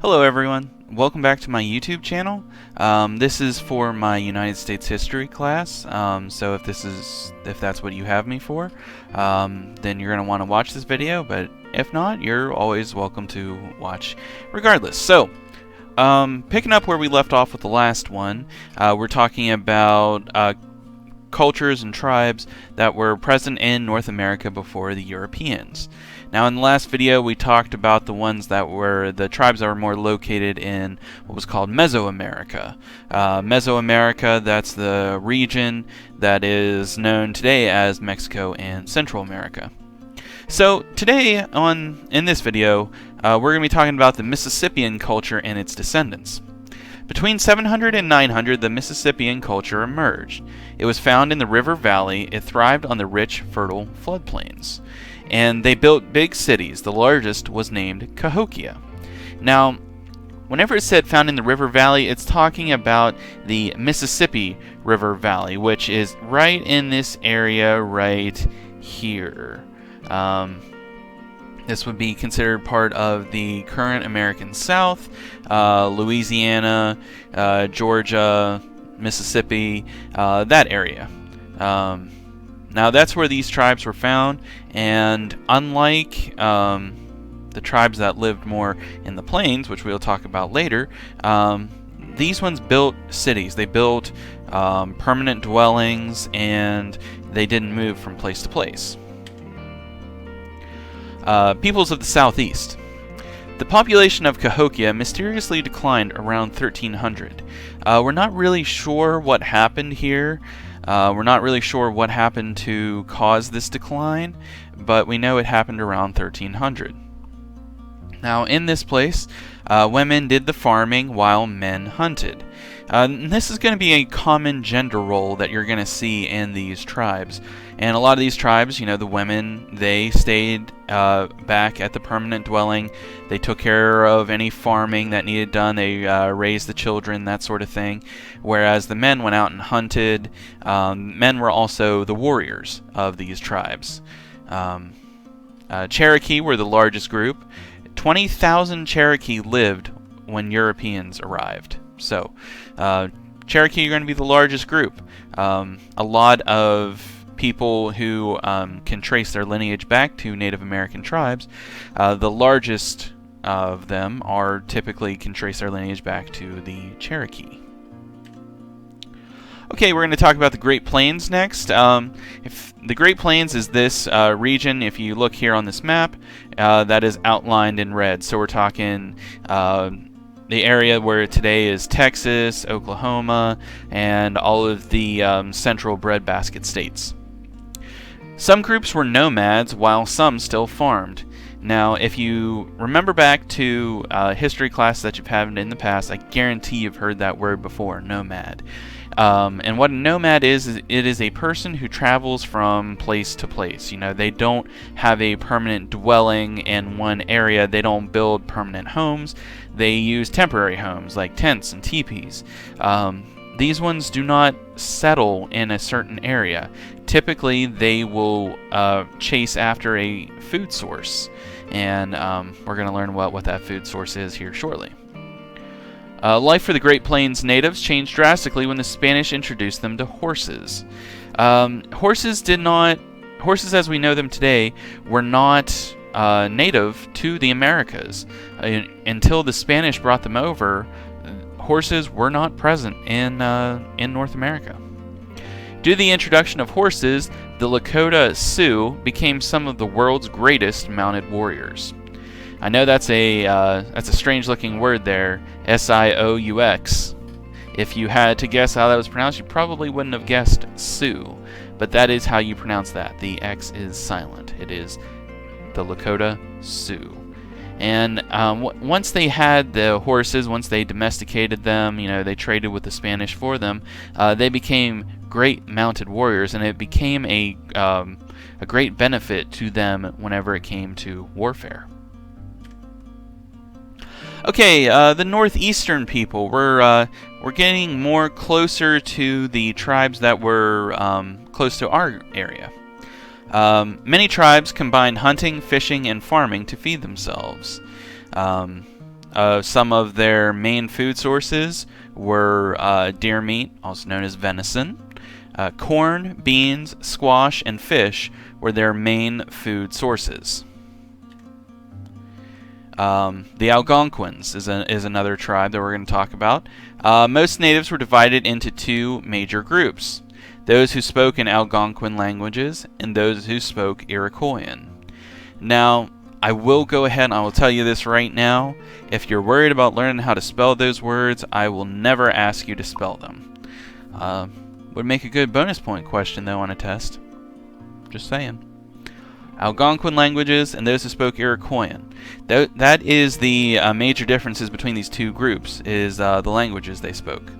Hello everyone, welcome back to my YouTube channel. This is for my United States history class, so if that's what you have me for, then you're going to want to watch this video, but if not, you're always welcome to watch regardless. So, picking up where we left off with the last one, we're talking about cultures and tribes that were present in North America before the Europeans. Now, in the last video, we talked about the ones that were the tribes that were more located in what was called Mesoamerica. Mesoamerica, that's the region that is known today as Mexico and Central America. So today, in this video, we're going to be talking about the Mississippian culture and its descendants. Between 700 and 900, the Mississippian culture emerged. It was found in the river valley. It thrived on the rich, fertile floodplains. And they built big cities. The largest was named Cahokia. Now, whenever it said found in the river valley, it's talking about the Mississippi River Valley, which is right in this area right here. This would be considered part of the current American South, Louisiana, Georgia, Mississippi, that area. Now that's where these tribes were found, and unlike the tribes that lived more in the plains, which we'll talk about later, these ones built cities. They built permanent dwellings, and they didn't move from place to place. Peoples of the Southeast. The population of Cahokia mysteriously declined around 1300. We're not really sure what happened here. We're not really sure what happened to cause this decline, but we know it happened around 1300. Now, in this place, women did the farming while men hunted. This is going to be a common gender role that you're going to see in these tribes. And a lot of these tribes, you know, the women, they stayed back at the permanent dwelling. They took care of any farming that needed done. They raised the children, that sort of thing. Whereas the men went out and hunted. Men were also the warriors of these tribes. Cherokee were the largest group. 20,000 Cherokee lived when Europeans arrived. So, Cherokee are going to be the largest group. A lot of people who can trace their lineage back to Native American tribes, the largest of them typically can trace their lineage back to the Cherokee. Okay, we're going to talk about the Great Plains next. If the Great Plains is this region, if you look here on this map, that is outlined in red. So we're talking the area where today is Texas, Oklahoma, and all of the central breadbasket states. Some groups were nomads, while some still farmed. Now, if you remember back to history class that you've had in the past, I guarantee you've heard that word before, nomad. And what a nomad is it is a person who travels from place to place. You know, they don't have a permanent dwelling in one area. They don't build permanent homes. They use temporary homes like tents and teepees. These ones do not settle in a certain area. Typically, they will chase after a food source. And we're going to learn what that food source is here shortly. Life for the Great Plains natives changed drastically when the Spanish introduced them to horses. Horses as we know them today, were not native to the Americas. Until the Spanish brought them over, horses were not present in North America. Due to the introduction of horses, the Lakota Sioux became some of the world's greatest mounted warriors. I know that's a strange-looking word there, S-I-O-U-X. If you had to guess how that was pronounced, you probably wouldn't have guessed Sioux, but that is how you pronounce that. The X is silent. It is the Lakota Sioux. And once they had the horses, once they domesticated them, you know, they traded with the Spanish for them, they became great mounted warriors, and it became a great benefit to them whenever it came to warfare. Okay, the northeastern people, we're getting more closer to the tribes that were close to our area. Many tribes combined hunting, fishing, and farming to feed themselves. Some of their main food sources were deer meat, also known as venison. Corn, beans, squash, and fish were their main food sources. The Algonquins is another tribe that we're going to talk about. Most natives were divided into two major groups: those who spoke in Algonquin languages and those who spoke Iroquoian. Now, I will go ahead and I will tell you this right now. If you're worried about learning how to spell those words, I will never ask you to spell them. Would make a good bonus point question, though, on a test. Just saying. Algonquin languages and those who spoke Iroquoian. That is the major differences between these two groups, is the languages they spoke.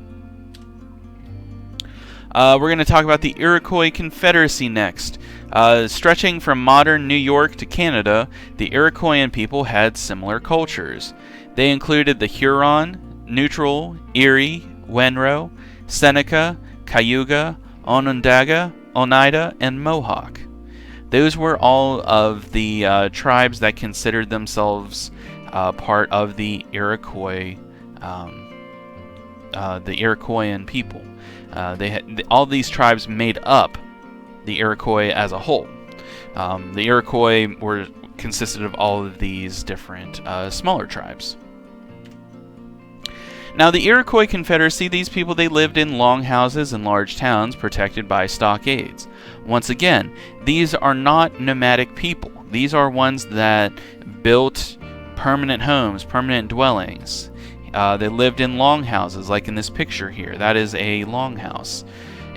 We're going to talk about the Iroquois Confederacy next. Stretching from modern New York to Canada, the Iroquoian people had similar cultures. They included the Huron, Neutral, Erie, Wenro, Seneca, Cayuga, Onondaga, Oneida, and Mohawk. Those were all of the tribes that considered themselves part of the Iroquois, the Iroquoian people. All these tribes made up the Iroquois as a whole. The Iroquois consisted of all of these different smaller tribes. Now, the Iroquois Confederacy, these people, they lived in longhouses and large towns protected by stockades. Once again, these are not nomadic people. These are ones that built permanent homes, permanent dwellings. They lived in longhouses, like in this picture here. That is a longhouse,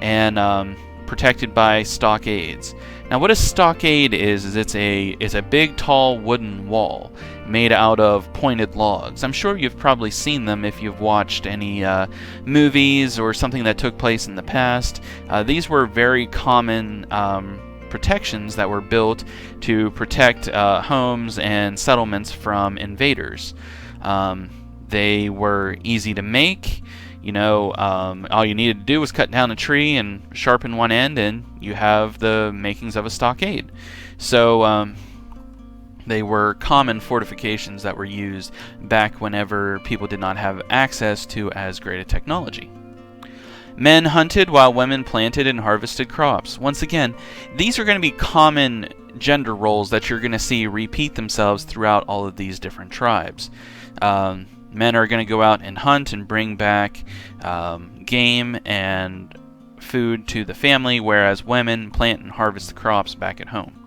and protected by stockades. Now, what a stockade is it's a big, tall wooden wall made out of pointed logs. I'm sure you've probably seen them if you've watched any movies or something that took place in the past. These were very common protections that were built to protect homes and settlements from invaders. They were easy to make. You know, all you needed to do was cut down a tree and sharpen one end, and you have the makings of a stockade. So they were common fortifications that were used back whenever people did not have access to as great a technology. Men hunted while women planted and harvested crops. Once again, these are going to be common gender roles that you're going to see repeat themselves throughout all of these different tribes. Men are going to go out and hunt and bring back game and food to the family, whereas women plant and harvest the crops back at home.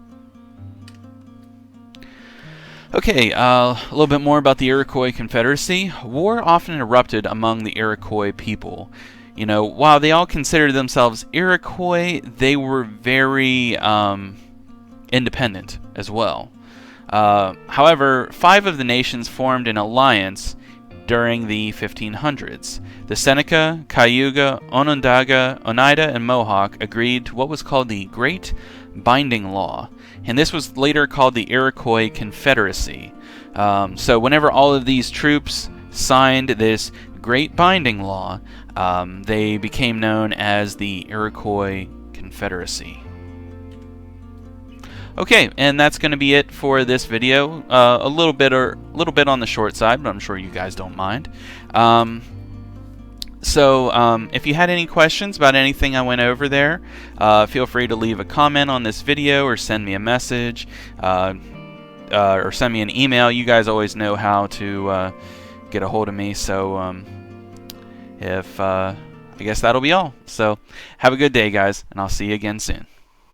Okay, a little bit more about the Iroquois Confederacy. War often erupted among the Iroquois people. You know, while they all considered themselves Iroquois, they were very independent as well. However, 5 of the nations formed an alliance during the 1500s. The Seneca, Cayuga, Onondaga, Oneida, and Mohawk agreed to what was called the Great Binding Law, and this was later called the Iroquois Confederacy. So whenever all of these troops signed this Great Binding Law, they became known as the Iroquois Confederacy. Okay, and that's going to be it for this video. A little bit on the short side, but I'm sure you guys don't mind. So if you had any questions about anything I went over there, feel free to leave a comment on this video or send me a message or send me an email. You guys always know how to get a hold of me. So I guess that'll be all. So have a good day, guys, and I'll see you again soon.